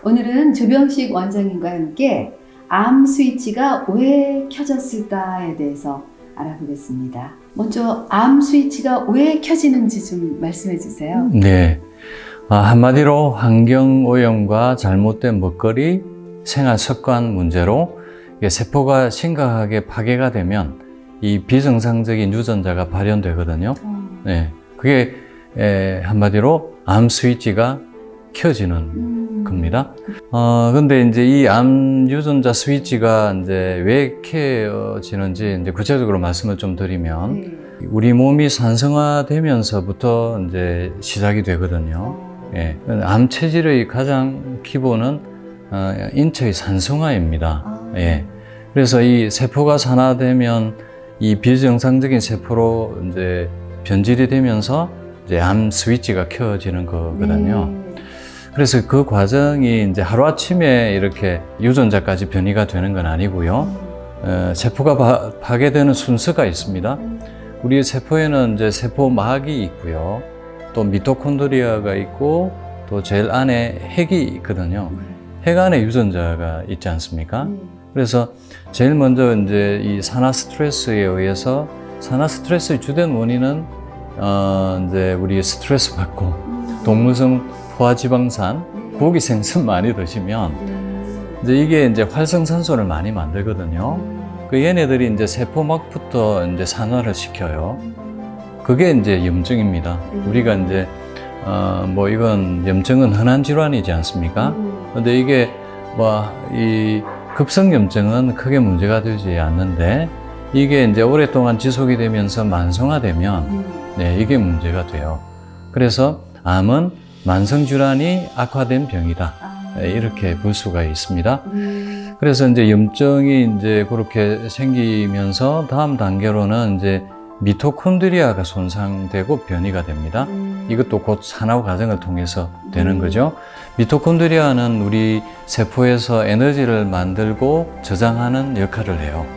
오늘은 조병식 원장님과 함께 암 스위치가 왜 켜졌을까에 대해서 알아보겠습니다. 먼저 암 스위치가 왜 켜지는지 좀 말씀해 주세요. 네. 한마디로 환경오염과 잘못된 먹거리, 생활 습관 문제로 세포가 심각하게 파괴가 되면 이 비정상적인 유전자가 발현되거든요. 네. 그게 한마디로 암 스위치가 켜지는 겁니다. 근데 이제 이 암 유전자 스위치가 이제 왜 켜지는지 이제 구체적으로 말씀을 좀 드리면 우리 몸이 산성화되면서부터 이제 시작이 되거든요. 예. 암 체질의 가장 기본은 인체의 산성화입니다. 예. 그래서 이 세포가 산화되면 이 비정상적인 세포로 이제 변질이 되면서 이제 암 스위치가 켜지는 거거든요. 그래서 그 과정이 이제 하루아침에 이렇게 유전자까지 변이가 되는 건 아니고요. 세포가 파괴되는 순서가 있습니다. 우리 세포에는 이제 세포막이 있고요. 또 미토콘드리아가 있고 또 제일 안에 핵이 있거든요. 핵 안에 유전자가 있지 않습니까? 그래서 제일 먼저 이제 이 산화 스트레스에 의해서 산화 스트레스의 주된 원인은 이제 우리 스트레스 받고 동물성 포화지방산, 고기 생선 많이 드시면 이제 이게 이제 활성산소를 많이 만들거든요. 그 얘네들이 이제 세포막부터 이제 산화를 시켜요. 그게 이제 염증입니다. 우리가 이제 뭐 이건 염증은 흔한 질환이지 않습니까? 근데 이게 뭐 이 급성 염증은 크게 문제가 되지 않는데 이게 이제 오랫동안 지속이 되면서 만성화되면 네, 이게 문제가 돼요. 그래서 암은 만성질환이 악화된 병이다. 이렇게 볼 수가 있습니다. 그래서 이제 염증이 이제 그렇게 생기면서 다음 단계로는 이제 미토콘드리아가 손상되고 변이가 됩니다. 이것도 곧 산화 과정을 통해서 되는 거죠. 미토콘드리아는 우리 세포에서 에너지를 만들고 저장하는 역할을 해요.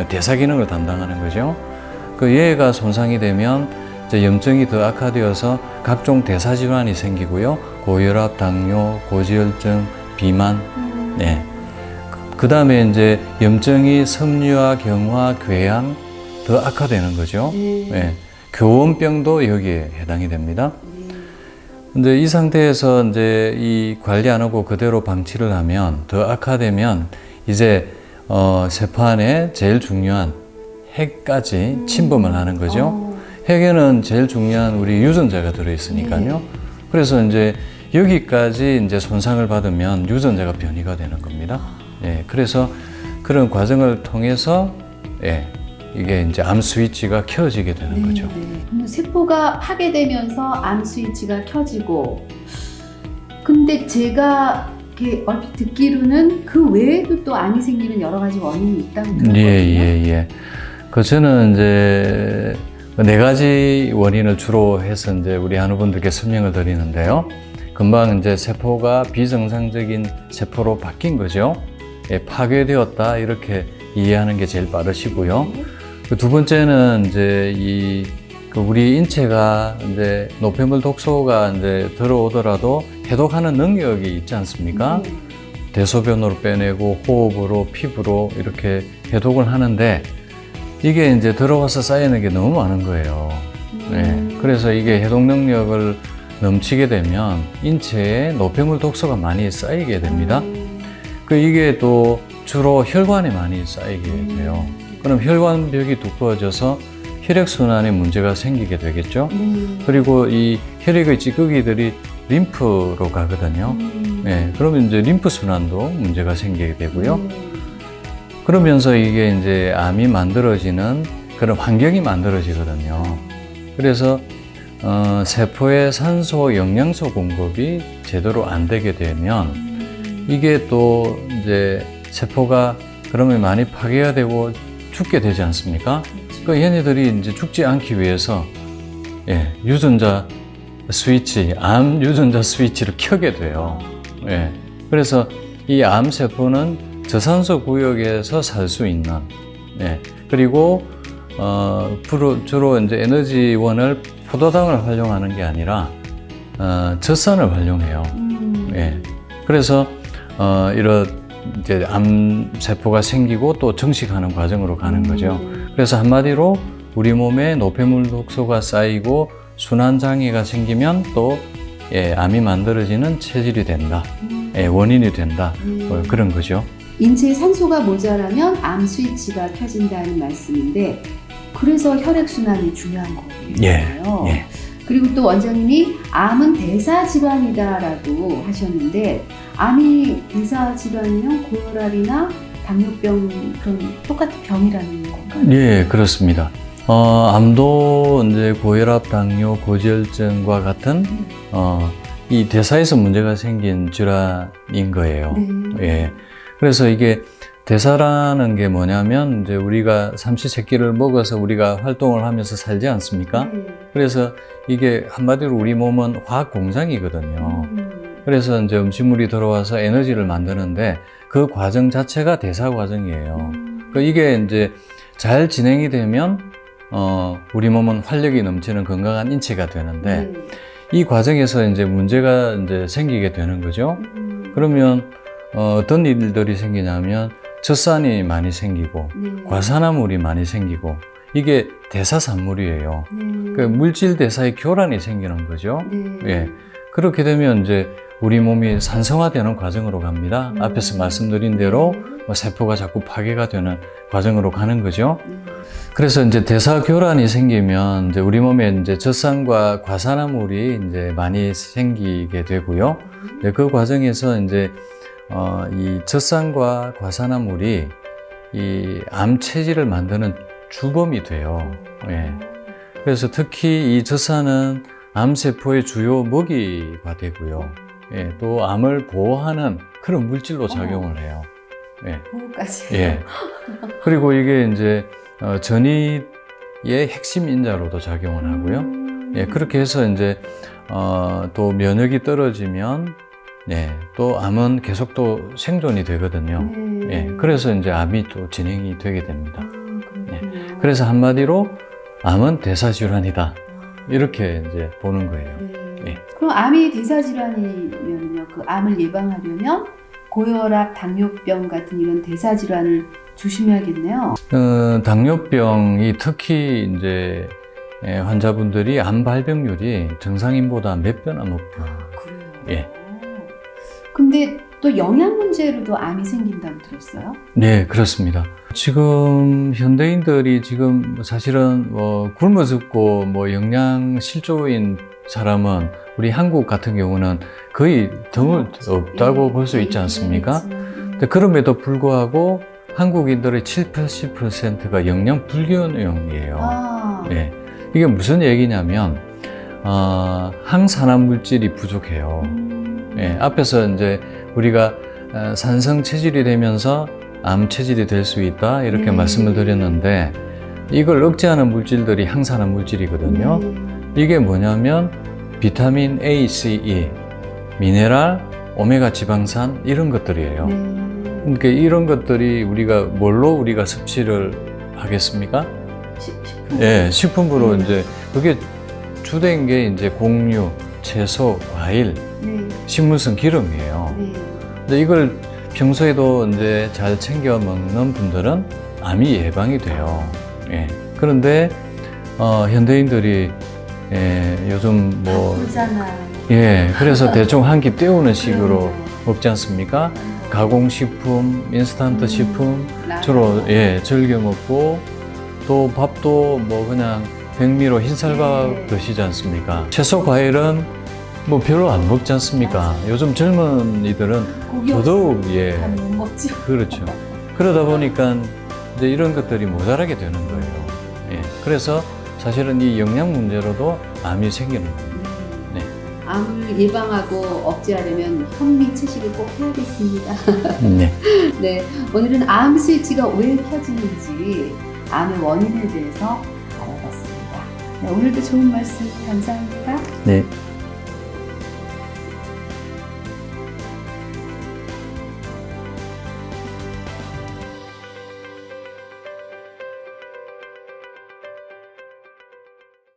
대사 기능을 담당하는 거죠. 그 얘가 손상이 되면 이제 염증이 더 악화되어서 각종 대사 질환이 생기고요. 고혈압, 당뇨, 고지혈증, 비만. 네. 그 다음에 이제 염증이 섬유화, 경화, 궤양 더 악화되는 거죠. 네. 교원병도 여기에 해당이 됩니다. 근데 이 상태에서 이제 이 관리 안 하고 그대로 방치를 하면 더 악화되면 이제 세포 안에 제일 중요한 핵까지 침범을 하는 거죠. 핵에는 제일 중요한 우리 유전자가 들어있으니까요. 그래서 이제 여기까지 이제 손상을 받으면 유전자가 변이가 되는 겁니다. 예, 그래서 그런 과정을 통해서 예, 이게 이제 암 스위치가 켜지게 되는 거죠. 세포가 파괴되면서 암 스위치가 켜지고, 근데 제가 이렇게 얼핏 듣기로는 그 외에도 또 암이 생기는 여러 가지 원인이 있다고 들었거든요. 예. 그 저는 이제 네 가지 원인을 주로 해서 이제 우리 한우분들께 설명을 드리는데요. 금방 이제 세포가 비정상적인 세포로 바뀐 거죠. 예, 파괴되었다 이렇게 이해하는 게 제일 빠르시고요. 그 두 번째는 이제 우리 인체가 이제 노폐물 독소가 이제 들어오더라도 해독하는 능력이 있지 않습니까? 대소변으로 빼내고 호흡으로 피부로 이렇게 해독을 하는데 이게 이제 들어와서 쌓이는 게 너무 많은 거예요. 네. 그래서 이게 해독 능력을 넘치게 되면 인체에 노폐물 독소가 많이 쌓이게 됩니다. 이게 또 주로 혈관에 많이 쌓이게 돼요. 그럼 혈관벽이 두꺼워져서 혈액순환에 문제가 생기게 되겠죠. 그리고 이 혈액의 찌꺼기들이 림프로 가거든요. 네. 그러면 이제 림프순환도 문제가 생기게 되고요. 그러면서 이게 이제 암이 만들어지는 그런 환경이 만들어지거든요. 그래서 세포의 산소, 영양소 공급이 제대로 안 되게 되면 이게 또 이제 세포가 그러면 많이 파괴가 되고 죽게 되지 않습니까? 그 얘네들이 이제 죽지 않기 위해서 예, 유전자 스위치, 암 유전자 스위치를 켜게 돼요. 예, 그래서 이 암 세포는 저산소 구역에서 살 수 있는, 예, 그리고 주로 이제 에너지원을 포도당을 활용하는 게 아니라 젖산을 활용해요. 예, 그래서 이런 이제 암 세포가 생기고 또 증식하는 과정으로 가는 거죠. 그래서 한마디로 우리 몸에 노폐물 독소가 쌓이고 순환 장애가 생기면 또 암이 만들어지는 체질이 된다. 원인이 된다. 뭐 그런 거죠. 인체에 산소가 모자라면 암 스위치가 켜진다는 말씀인데 그래서 혈액순환이 중요한 거예요. 예. 그리고 또 원장님이 암은 대사질환이다라고 하셨는데 암이 대사질환이면 고혈압이나 당뇨병 그런 똑같은 병이라는 건가요? 예, 그렇습니다. 암도 이제 고혈압, 당뇨, 고지혈증과 같은 이 대사에서 문제가 생긴 질환인 거예요. 네. 예. 그래서 이게 대사라는 게 뭐냐면 이제 우리가 삼시세끼를 먹어서 우리가 활동을 하면서 살지 않습니까? 네. 그래서 이게 한마디로 우리 몸은 화학 공장이거든요. 그래서 이제 음식물이 들어와서 에너지를 만드는데 그 과정 자체가 대사 과정이에요. 이게 이제 잘 진행이 되면 우리 몸은 활력이 넘치는 건강한 인체가 되는데 이 과정에서 이제 문제가 이제 생기게 되는 거죠. 그러면 어떤 일들이 생기냐면 젖산이 많이 생기고 과산화물이 많이 생기고 이게 대사산물이에요. 그 물질 대사의 교란이 생기는 거죠. 예. 그렇게 되면 이제 우리 몸이 산성화되는 과정으로 갑니다. 앞에서 말씀드린 대로 세포가 자꾸 파괴가 되는 과정으로 가는 거죠. 그래서 이제 대사 교란이 생기면 이제 우리 몸에 이제 젖산과 과산화물이 이제 많이 생기게 되고요. 그 과정에서 이제 이 젖산과 과산화물이 이 암 체질을 만드는 주범이 돼요. 예. 그래서 특히 이 젖산은 암세포의 주요 먹이가 되고요. 예. 또 암을 보호하는 그런 물질로 작용을 해요. 예. 보호까지. 예. 그리고 이게 이제 전이의 핵심 인자로도 작용을 하고요. 예. 그렇게 해서 이제 또 면역이 떨어지면 또 암은 계속 또 생존이 되거든요. 예. 그래서 이제 암이 또 진행이 되게 됩니다. 그래서 한마디로 암은 대사질환이다. 이렇게 이제 보는 거예요. 예. 그럼 암이 대사질환이면요, 그 암을 예방하려면 고혈압, 당뇨병 같은 이런 대사질환을 조심해야겠네요. 당뇨병이 특히 이제 환자분들이 암 발병률이 정상인보다 몇 배나 높아요. 그래요? 예. 근데 또 영양 문제로도 암이 생긴다고 들었어요? 네, 그렇습니다. 지금 현대인들이 지금 사실은 굶어 죽고 영양 실조인 사람은 우리 한국 같은 경우는 거의 드물 없다고 볼 수 있지 않습니까? 근데 그럼에도 불구하고 한국인들의 7, 80%가 영양 불균형이에요. 예. 이게 무슨 얘기냐면 항산화 물질이 부족해요. 예. 앞에서 이제 우리가 산성 체질이 되면서 암 체질이 될 수 있다 이렇게 말씀을 드렸는데 이걸 억제하는 물질들이 항산화 물질이거든요. 이게 뭐냐면 비타민 A, C, E, 미네랄, 오메가 지방산 이런 것들이에요. 그러니까 이런 것들이 뭘로 우리가 섭취를 하겠습니까? 식품. 예, 식품으로 이제 그게 주된 게 이제 곡류, 채소, 과일, 식물성 기름이에요. 근데 이걸 평소에도 이제 잘 챙겨 먹는 분들은 암이 예방이 돼요. 예. 그런데 현대인들이 요즘 그래서 대충 한 끼 때우는 식으로 먹지 않습니까? 가공식품, 인스턴트 식품 주로 즐겨 먹고 또 밥도 그냥 백미로 흰쌀밥 드시지 않습니까? 채소 과일은 별로 안 먹지 않습니까? 요즘 젊은이들은 더더욱 못 먹죠. 그렇죠. 그러다 보니까 이제 이런 것들이 모자라게 되는 거예요. 그래서 사실은 이 영양 문제로도 암이 생기는 겁니다. 암을 예방하고 억제하려면 현미 채식을 꼭 해야겠습니다. 네, 오늘은 암 스위치가 왜 켜지는지 암의 원인에 대해서 알아봤습니다. 오늘도 좋은 말씀 감사합니다. 네.